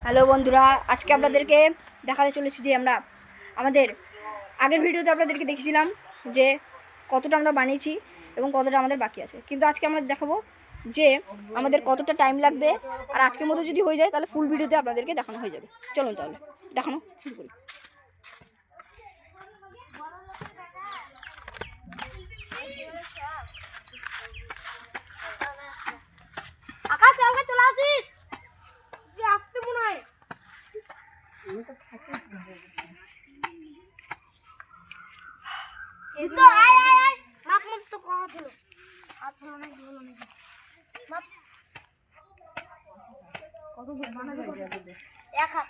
Hello বন্ধুরা, আজকে আপনাদেরকে দেখাতে চলেছি যে আমরা আমাদের আগের ভিডিওতে আপনাদেরকে দেখেছিলাম যে কতটা আমরা বানিয়েছি এবং কতটা আমাদের বাকি আছে। কিন্তু আজকে আমরা দেখাবো যে আমাদের কতটা টাইম লাগবে, আর আজকের মধ্যে যদি হয়ে যায় তাহলে ফুল ভিডিওতে আপনাদেরকে দেখানো হয়ে যাবে। চলুন তাহলে দেখানো শুরু করি। আকাশ কালকে চলে আসিস যে আসতে মনে হয় আয় আয় আয় মাপ মাপ তো কত হলো হাত হলো না হলো না মাপ কত দূর বানাবে এক হাত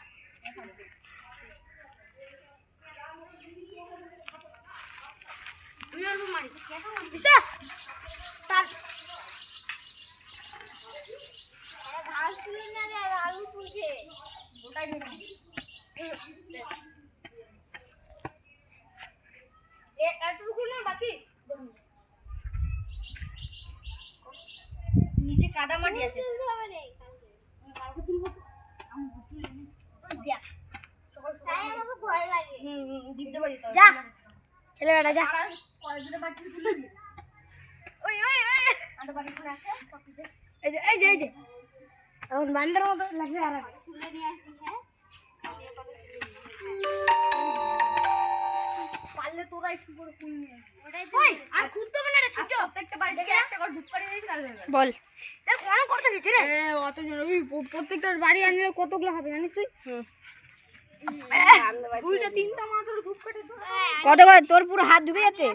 আমি আলু মারি দিশা তার ঘাস তুলে না রে আলু তুলছে ওটাই দেখি এতটুকু না বাকি নিচে কাদা মাটি আছে কালকে তুলবো দেখ তাই আমাকে ভয় লাগে দিতে পারি তো যা ছেলে বেটা যা কয়জনের বাটি তুলে দি ওই ওই ওই আটা বাটি করে আছে এই যে এখন বান্দর মতো লাগবে আর তুলে নিয়ে আসি হ্যাঁ পারলে তোরা একটু করে ফুল নিয়ে ওটাই ওই আর খুব তো মানে ছোট প্রত্যেকটা বাড়ি থেকে একটা করে ঢুক করে দিই তাহলে বল দেখ অনেক করতে দিছি রে অত জন ওই প্রত্যেকটা বাড়ি আনলে কতগুলো হবে জানিস তুই দুইটা তিনটা মাত্র ঢুক করে কত তোর পুরো হাত ডুবে যাচ্ছে।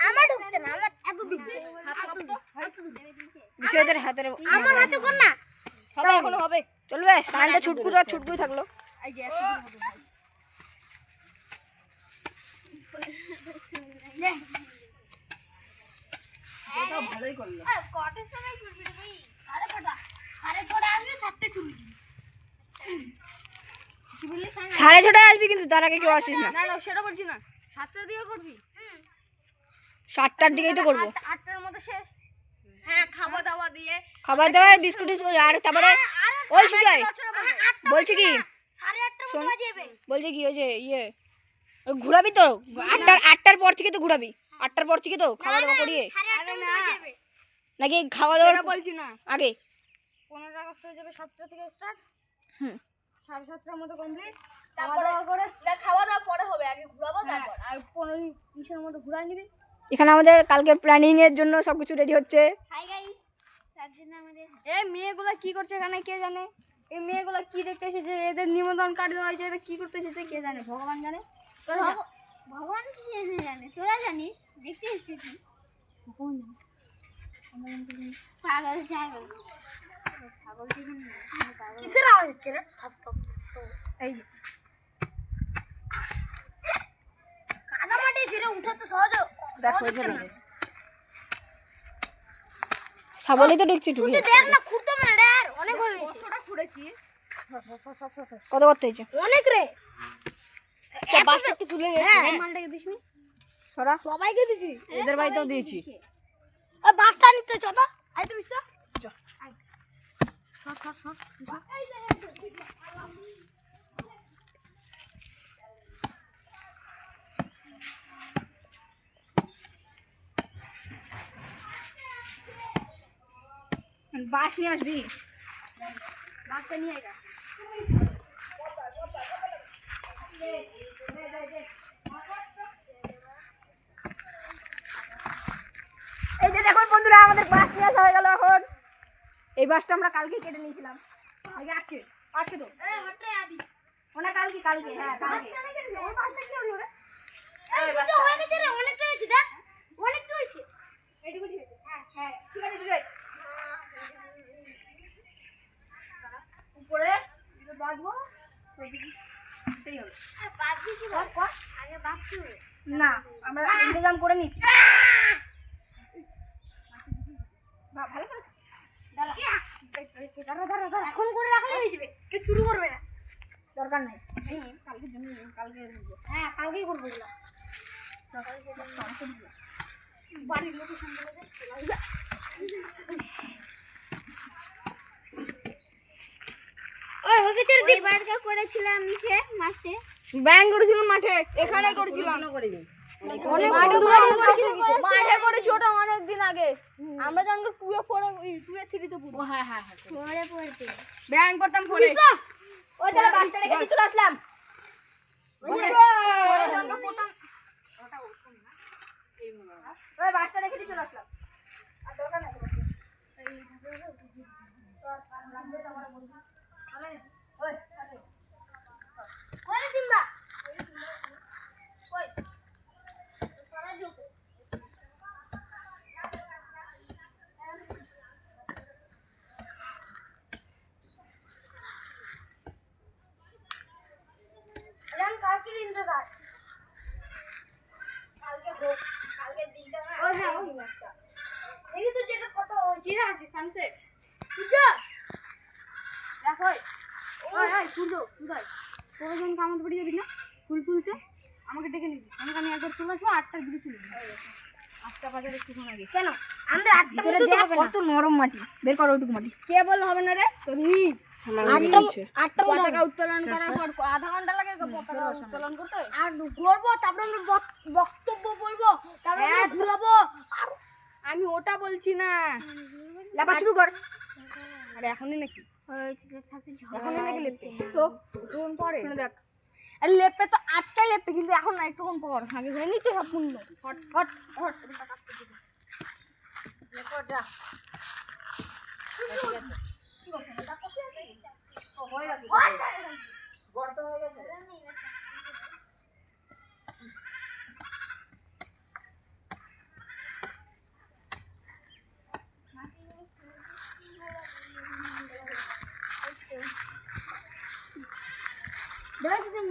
আমার ঢুকছে না আমার এত দিছে বিষয়দের হাতের আমার হাতে কর না সবাই এখনো হবে চলবে। সানটা ছুটকুই থাকলো। এই যে এটা ভালোই করলো কটার সময় করবি রে ভাই 6:30 আসবে 7:00 শুরু কি বললি 6:30 আসবি, কিন্তু তার আগে কেউ আসিস না। না না সেটা বলছি না 7টার দিকে করবি 7টার দিকেই তো করবো। 8টার মধ্যে শেষ হ্যাঁ খাওয়া দাওয়া দিয়ে খাবার দাবার বিস্কুট আর তারপরে ওই সুজয় বলছি কি 8:30টার মধ্যে বাজে যাবে বলছি কি ওই যে ওই ঘুরাবি তো 8টার পর থেকে তো ঘুরাবি। 8টার পর থেকে তো খাওয়া দাওয়া করিয়ে 8:30টার মধ্যে বাজে যাবে নাকি খাওয়া দাওয়া বলছি না আগে 15 আগস্ট হয়ে যাবে 7টা থেকে স্টার্ট 7:30টার মধ্যে কমপ্লিট তারপরে করে খাওয়া দাওয়া পরে হবে, আগে ঘুরাবো তারপর আর 15-20 মধ্যে ঘুরাই নিবি। এখানে আমাদের কালকে প্ল্যানিং এর জন্য সবকিছু রেডি হচ্ছে। হাই গাইস, তার জন্য আমাদের এই মেয়েগুলো কি করছে এখানে কে জানে। এই মেয়েগুলো কি দেখতে এসেছে, এদের নিমন্ত্রণ কার্ড দেওয়া হয়েছে, এটা কি করতে এসেছে কে জানে, ভগবান জানে। তোর ভগবান কি জানে, তোরা জানিস দেখতে এসেছিস কি পাগল ছাগল ছাগল কিসের আওয়াজ হচ্ছে রে থপ থপ এই কাদা মাটি ছেড়ে উঠাতে সহজ দেখো সাবলই তো দেখছি তুই দেখ না খুঁড়তে মানে রে আর অনেক হয়ে গেছে কতটা খুঁড়েছি কত করতে হয়েছে অনেক রে বাসটা একটু তুলে নিয়ে হ্যাঁ মালটাকে দিসনি সরা সবাইকে দিছি এদের বাড়িতেও দিয়েছি। ওই বাসটা নিতে চল আই তো বিশ্ব চল বাস নিয়ে আসবি, বাসটা নিয়ে আইরা এই যে দেখুন বন্ধুরা আমাদের বাস নিয়ে আসা হয়ে গেল। এখন এই বাসটা আমরা কালকে কেটে নিয়েছিলাম। আজকে তো ওনা কালকে হ্যাঁ কালকে ওই বাসটা কি হলো রে এই বাসটা হয়ে গেছে রে অনেকটা হয়েছে দেখ অনেকটা হয়েছে এটুকু ঠিক আছে। হ্যাঁ ঠিক আছে সুজয় উপরে বাঁধবো সেই হবে। বাদ দিছি আগে বাঁধতে হবে না আমরা ইন্তজাম করে নিয়েছি। ভালো করেছো দাঁড়া এখন করে রাখলে হয়ে যাবে কেউ চুরি করবে না দরকার নাই। কালকের জন্য কালকে হ্যাঁ কালকেই করবো এগুলো বাড়ির লোকেশন বলে দে ওই ওকে ছেড়ে দিই। ওইবারকে করেছিলাম মিশে মাঠে। ব্যাং করেছিলাম মাঠে, এখানে করেছিলাম। অনেক মাঠে বন্ধু মাঠে করেছি ওটা অনেক দিন আগে। আমরা যখন 2 এ 4 এ 2 এ 3 তে পড়ি। পরে পড়তে। ব্যাং করতাম পরে। ওই তাহলে বাসটা রেখে দিয়ে চলে আসলাম। ওই বাসটা রেখে দিয়ে চলে আসলাম। আর দরকার নাই তোমার। ওরে সিম্বা। কালকে ইন্তজার কালকে হোক কালকের দিনটা না ওই হ্যাঁ ওই ম্যাচটা দেখিস যেটা কত চিরা আছে সানসেট। সূর্য দেখ ওই ওই সূর্য সুদাই তোরা যখন কামাতে পড়ে যাবি না ফুল ফুলতে আমাকে ডেকে নিবি। আমি একবার চলে আসবো 8টার দিকে চলে যাবো। 8টা বাজার একটুক্ষণ আগে। কেন আমাদের ভিতরে দেখ কত নরম মাটি বের করো ওইটুকু মাটি কে বললে হবে না রে? তোরই আটটা পতাকা উত্তোলন করার পর আধা ঘন্টা লাগে পতাকা উত্তোলন করতে। আর করবো তারপরে আমরা বক্তব্য বলবো তারপরে আমরা ঘুরাবো আর আমি ওটা বলছি না। লেপা শুরু কর আরে এখনই নাকি? ওই থাকছে এখনই নাকি লেপতে? তো একটুক্ষণ পরে শুনে দেখ। আরে লেপে তো আজকে লেপতে, কিন্তু এখন না, একটুক্ষণ পর। আগে হয়ে নিতে সব পূর্ণ। হট হট হট লেপো যা। গর্ত হয়ে গেছে।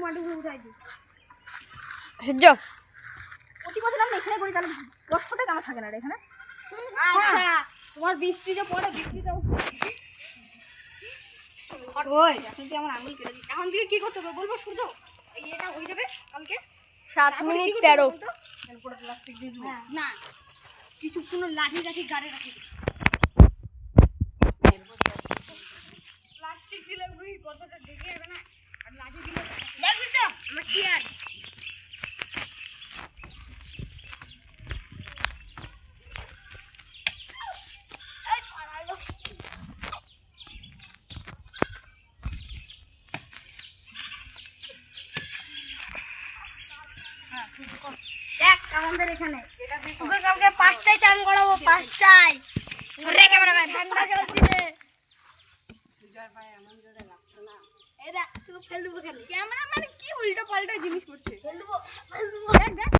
মাটিগুলো উঠাই দিই সূর্য প্রতি বছর আমরা এখানে করি তাহলে কষ্টটাই আমার থাকে না রে এখানে আচ্ছা তোমার বৃষ্টি যে পড়ে বৃষ্টিটাও ওই এখন তুই আমার আঙুল কেটে দিস এখন থেকে কি করতে হবে বলবো সূর্য? এই এটা হয়ে যাবে কালকে 7 মিনিট 13 পুরো প্লাস্টিক দিয়ে দিবি না কিছু কোনো লাঠি রাখি গাড়ি রাখি প্লাস্টিক দিলে ওই কতটা ঢেকে যাবে না, আর লাঠি দিলে দেখবিস আমার চেয়ার দেখ আমাদের এখানে তোকে কালকে 5টায় চান করাবো 5টায় সরে ক্যামেরাম্যান ঠান্ডা জল দিবে সুজয় ভাই এমন জোরে লাগছে না এই দেখ শুধু ফেল দেবো কেন ক্যামেরা মানে কি